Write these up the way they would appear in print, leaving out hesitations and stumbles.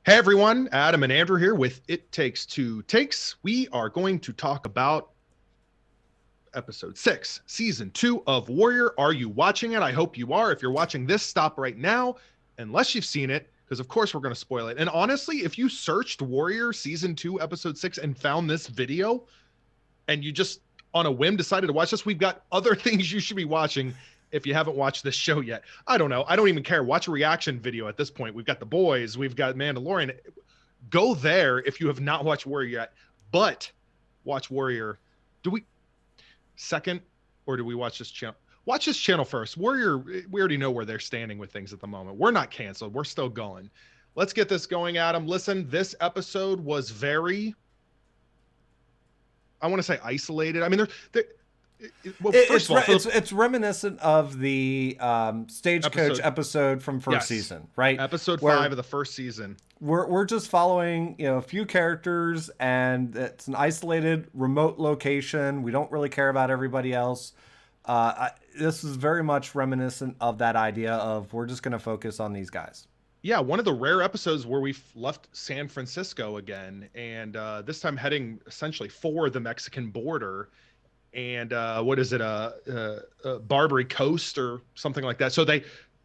Hey everyone, Adam and Andrew here with It Takes Two Takes. We are going to talk about episode 6, season 2 of Warrior. Are you watching it? I hope you are. If you're watching this, stop right now, unless you've seen it, because of course we're going to spoil it. And honestly, if you searched Warrior season 2, episode 6, and found this video, and you just on a whim decided to watch this, we've got other things you should be watching if you haven't watched this show yet. I don't know. I don't even care. Watch a reaction video at this point. We've got The Boys. We've got Mandalorian. Go there if you have not watched Warrior yet. But watch Warrior. Do we second or do we watch this channel? Watch this channel first. Warrior, we already know where they're standing with things at the moment. We're not canceled. We're still going. Let's get this going, Adam. Listen, this episode was very, I want to say isolated. I mean, well, first of all, it's reminiscent of the Stagecoach episode from first season, right? Episode 5 of the first season. We're just following, a few characters, and it's an isolated, remote location. We don't really care about everybody else. This is very much reminiscent of that idea of we're just going to focus on these guys. Yeah, one of the rare episodes where we've left San Francisco again, and this time heading essentially for the Mexican border. And what is it, Barbary Coast or something like that. So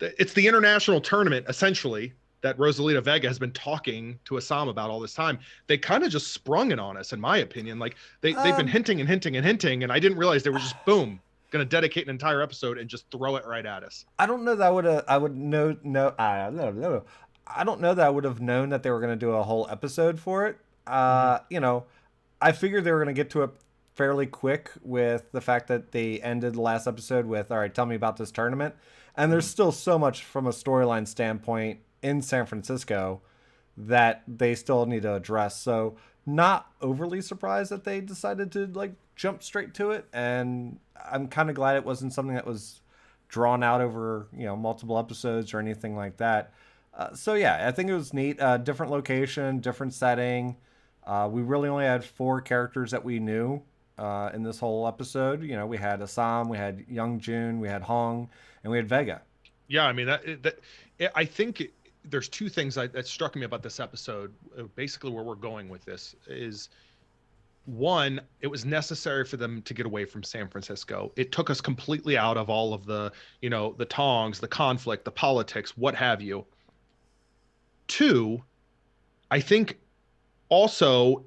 it's the international tournament, essentially, that Rosalita Vega has been talking to Assam about all this time. They kind of just sprung it on us, in my opinion. Like they've been hinting and hinting and hinting, and I didn't realize they were just, boom, going to dedicate an entire episode and just throw it right at us. I don't know that I don't know that I would have known that they were going to do a whole episode for it. I figured they were going to get to it fairly quick with the fact that they ended the last episode with, all right, tell me about this tournament. And there's still so much from a storyline standpoint in San Francisco that they still need to address. So not overly surprised that they decided to jump straight to it. And I'm kind of glad it wasn't something that was drawn out over, multiple episodes or anything like that. So yeah, I think it was neat. Different location, different setting. We really only had 4 characters that we knew in this whole episode. We had Assam, we had Young Jun, we had Hong, and we had Vega. Yeah, I mean, I think there's 2 things that struck me about this episode. Basically, where we're going with this is, one, it was necessary for them to get away from San Francisco. It took us completely out of all of the, the tongs, the conflict, the politics, what have you. 2, I think also,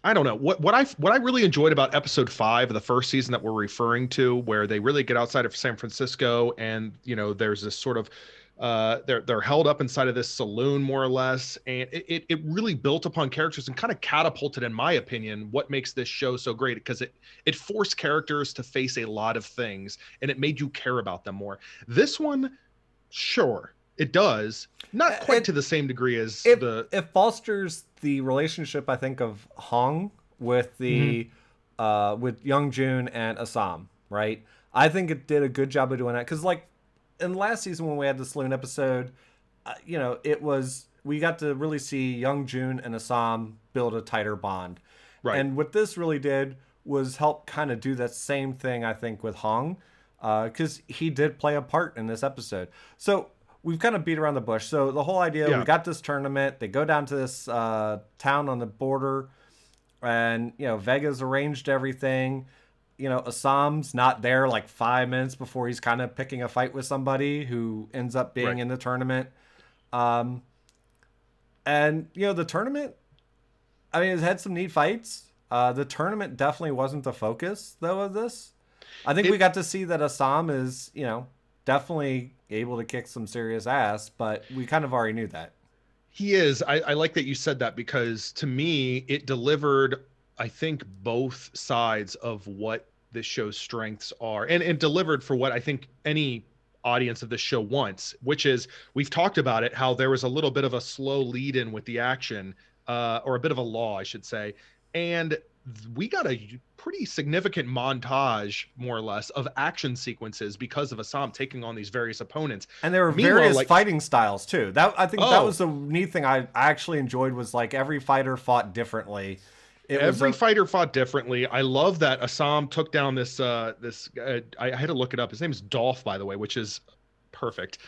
I don't know what I really enjoyed about episode 5 of the first season that we're referring to, where they really get outside of San Francisco, and there's this sort of they're held up inside of this saloon more or less, and it really built upon characters and kind of catapulted, in my opinion, what makes this show so great, because it forced characters to face a lot of things, and it made you care about them more. This one, sure, it does, not quite to the same degree as it fosters the relationship, I think, of Hong with with Young Jun and Assam, right? I think it did a good job of doing that, because in last season when we had the saloon episode, we got to really see Young Jun and Assam build a tighter bond, right? And what this really did was help kind of do that same thing, I think, with Hong, because he did play a part in this episode. So we've kind of beat around the bush. So the whole idea, we got this tournament. They go down to this town on the border, and Vega's arranged everything. Assam's not there 5 minutes before he's kind of picking a fight with somebody who ends up being in the tournament. And the tournament, I mean, it had some neat fights. The tournament definitely wasn't the focus, though, of this. I think we got to see that Assam is, definitely able to kick some serious ass, but we kind of already knew that. He is. I like that you said that, because to me, it delivered, I think, both sides of what this show's strengths are, and delivered for what I think any audience of this show wants, which is, we've talked about it, how there was a little bit of a slow lead in with the action, or a bit of a lull, I should say. And we got a pretty significant montage, more or less, of action sequences because of Assam taking on these various opponents. And there were various fighting styles too. That was the neat thing I actually enjoyed, was every fighter fought differently. Every fighter fought differently. I love that Assam took down this I had to look it up. His name is Dolph, by the way, which is perfect.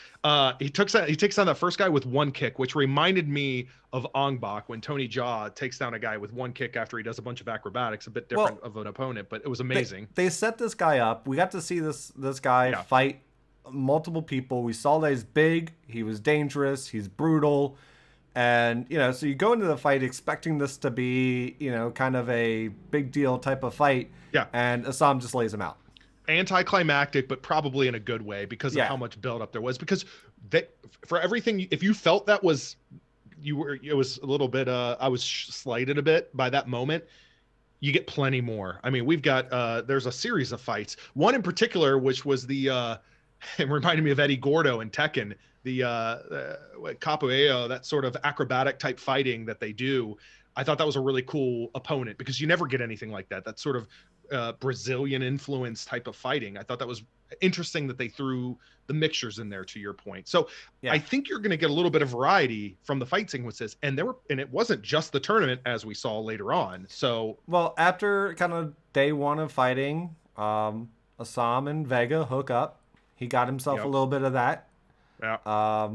He takes down that first guy with one kick, which reminded me of Ong Bak when Tony Jaa takes down a guy with one kick after he does a bunch of acrobatics, a bit different Well, of an opponent, but it was amazing. they set this guy up. We got to see this guy Yeah. fight multiple people. We saw that he's big, he was dangerous, he's brutal. And, so you go into the fight expecting this to be, kind of a big deal type of fight. Yeah. And Assam just lays him out. Anticlimactic, but probably in a good way because of how much buildup there was. Because for everything, if you felt that was, it was a little bit, I was slighted a bit by that moment. You get plenty more. I mean, we've got, there's a series of fights. One in particular, which was it reminded me of Eddie Gordo in Tekken. The capoeira, that sort of acrobatic type fighting that they do. I thought that was a really cool opponent because you never get anything like that. That sort of Brazilian influence type of fighting. I thought that was interesting that they threw the mixtures in there, to your point. So I think you're going to get a little bit of variety from the fight sequences, and it wasn't just the tournament as we saw later on. So after kind of day one of fighting, Assam and Vega hook up. He got himself a little bit of that. Yeah.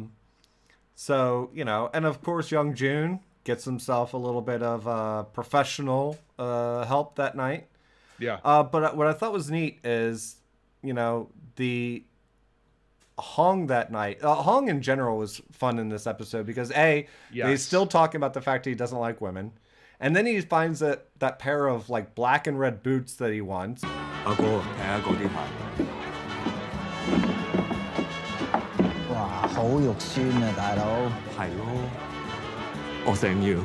So, and of course, Young Jun gets himself a little bit of professional help that night. Yeah. But what I thought was neat is, the Hong that night. Hong in general was fun in this episode because he's still talking about the fact he doesn't like women. And then he finds that pair of like black and red boots that he wants. 好肉酸啊，大佬。係咯，我想要。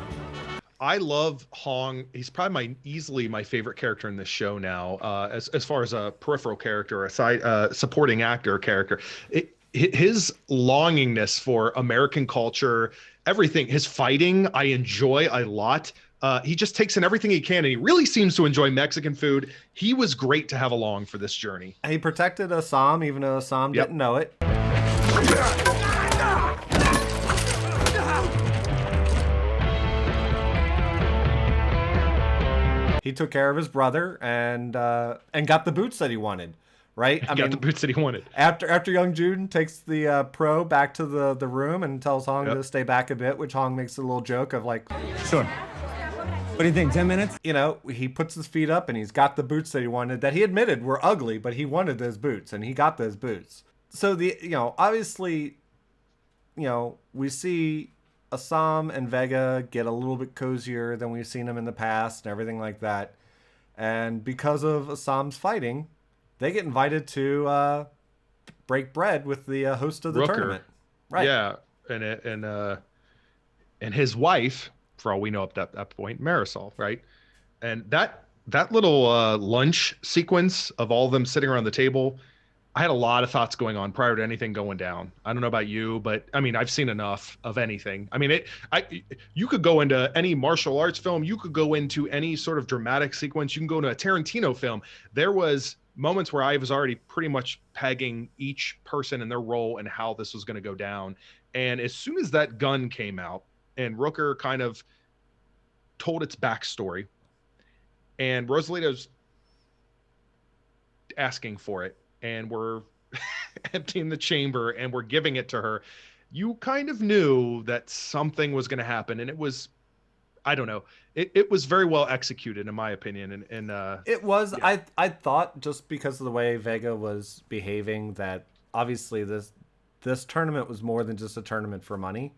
I love Hong. He's probably easily my favorite character in this show now, as far as a peripheral character, a side supporting actor character. His longingness for American culture, everything, his fighting, I enjoy a lot. He just takes in everything he can, and he really seems to enjoy Mexican food. He was great to have along for this journey. He protected Assam, even though Assam didn't know it. He took care of his brother and got the boots that he wanted, right? Got the boots that he wanted. After Young Jun takes the pro back to the room and tells Hong to stay back a bit, which Hong makes a little joke of like, sure. What do you think, 10 minutes? He puts his feet up and he's got the boots that he wanted, that he admitted were ugly, but he wanted those boots and he got those boots. So obviously, we see Assam and Vega get a little bit cozier than we've seen them in the past and everything like that. And because of Assam's fighting, they get invited to break bread with the host of the tournament. Right. Yeah. And his wife, for all we know up to that point, Marisol, right? And that little lunch sequence of all of them sitting around the table, I had a lot of thoughts going on prior to anything going down. I don't know about you, but I mean, I've seen enough of anything. I mean, you could go into any martial arts film. You could go into any sort of dramatic sequence. You can go into a Tarantino film. There was moments where I was already pretty much pegging each person and their role and how this was going to go down. And as soon as that gun came out and Rooker kind of told its backstory and Rosalita's asking for it, and we're emptying the chamber and we're giving it to her, you kind of knew that something was going to happen. And it was, I don't know, it was very well executed in my opinion. And it was, yeah. I thought just because of the way Vega was behaving that obviously this tournament was more than just a tournament for money.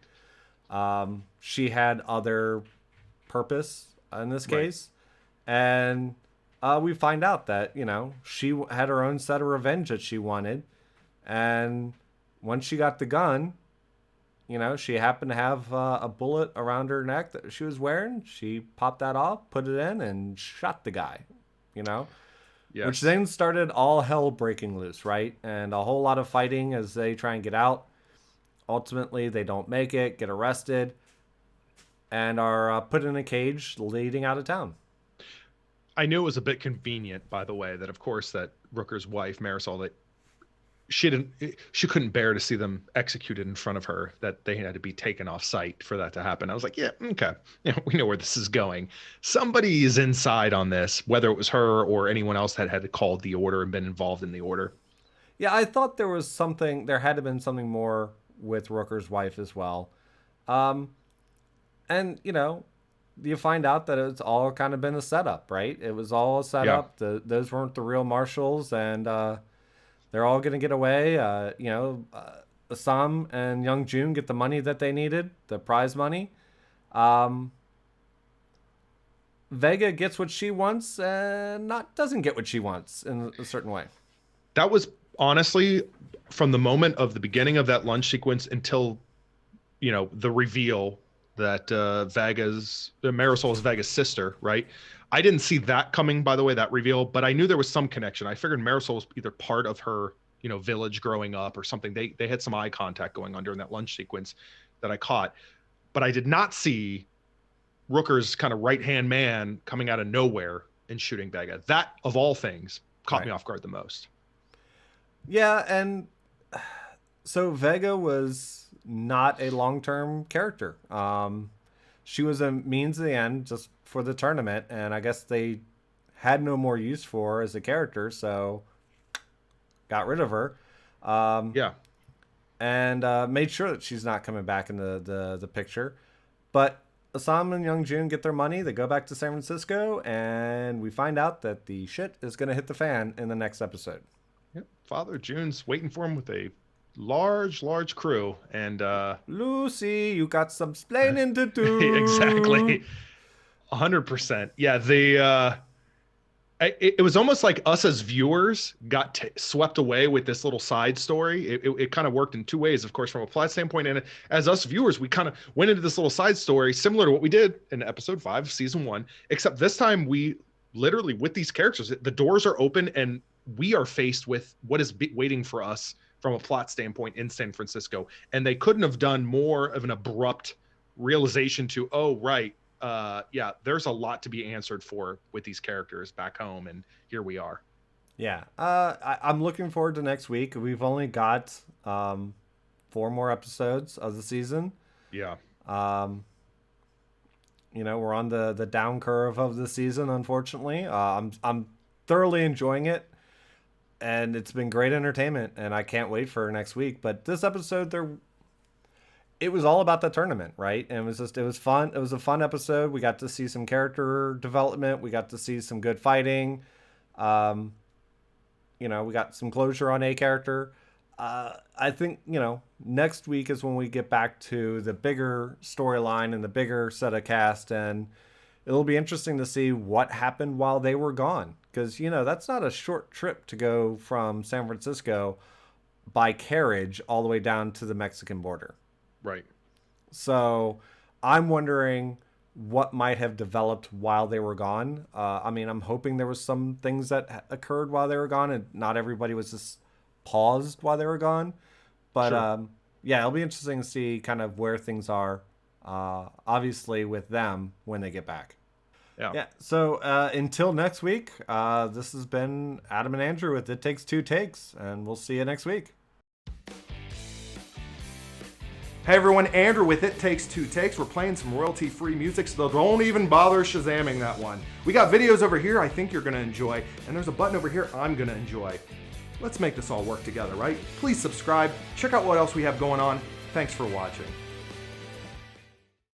She had other purpose in this case. Right. And we find out that, she had her own set of revenge that she wanted. And once she got the gun, she happened to have a bullet around her neck that she was wearing. She popped that off, put it in, and shot the guy, Yes. Which then started all hell breaking loose, right? And a whole lot of fighting as they try and get out. Ultimately, they don't make it, get arrested, and are put in a cage leading out of town. I knew it was a bit convenient, by the way, that of course that Rooker's wife, Marisol, that she couldn't bear to see them executed in front of her, that they had to be taken off site for that to happen. I was like, yeah, okay. We know where this is going. Somebody is inside on this, whether it was her or anyone else that had called the order and been involved in the order. Yeah, I thought there was something. There had to have been something more with Rooker's wife as well. Um, and you find out that it's all kind of been a setup, right? It was all a Yeah. setup. Those weren't the real marshals, and they're all gonna get away. Assam and Young Jun get the money that they needed, the prize money. Um, Vega gets what she wants, and not doesn't get what she wants in a certain way. That was honestly from the moment of the beginning of that lunch sequence until the reveal that Marisol is Vega's sister, right? I didn't see that coming, by the way, that reveal, but I knew there was some connection. I figured Marisol was either part of her village growing up or something. They had some eye contact going on during that lunch sequence that I caught, but I did not see Rooker's kind of right hand man coming out of nowhere and shooting Vega. That of all things caught me off guard the most. Yeah, and so Vega was not a long-term character. She was a means to the end just for the tournament, and I guess they had no more use for her as a character, so got rid of her. Yeah. And made sure that she's not coming back in the picture. But Assam and Young Jun get their money. They go back to San Francisco, and we find out that the shit is going to hit the fan in the next episode. Yep. Father June's waiting for him with a large crew, and Lucy, you got some splaining to do. Exactly. 100%. Yeah, it was almost like us as viewers got swept away with this little side story. It kind of worked in two ways, of course, from a plot standpoint, and as us viewers, we kind of went into this little side story similar to what we did in episode 5 season 1, except this time we literally, with these characters, the doors are open and we are faced with what is waiting for us from a plot standpoint in San Francisco. And they couldn't have done more of an abrupt realization to, oh, right, yeah, there's a lot to be answered for with these characters back home, and here we are. Yeah, I'm looking forward to next week. We've only got 4 more episodes of the season. Yeah. We're on the down curve of the season, unfortunately. I'm thoroughly enjoying it, and it's been great entertainment, and I can't wait for next week. But this episode, it was all about the tournament, right? And it was fun. It was a fun episode. We got to see some character development. We got to see some good fighting. We got some closure on a character. I think, next week is when we get back to the bigger storyline and the bigger set of cast, and it'll be interesting to see what happened while they were gone. Because, that's not a short trip to go from San Francisco by carriage all the way down to the Mexican border. Right. So I'm wondering what might have developed while they were gone. I'm hoping there was some things that occurred while they were gone and not everybody was just paused while they were gone. But Sure. yeah, it'll be interesting to see kind of where things are, obviously, with them when they get back. Yeah. So until next week, this has been Adam and Andrew with It Takes Two Takes, and we'll see you next week. Hey everyone, Andrew with It Takes Two Takes. We're playing some royalty-free music, so don't even bother Shazamming that one. We got videos over here I think you're going to enjoy, and there's a button over here I'm going to enjoy. Let's make this all work together, right? Please subscribe. Check out what else we have going on. Thanks for watching.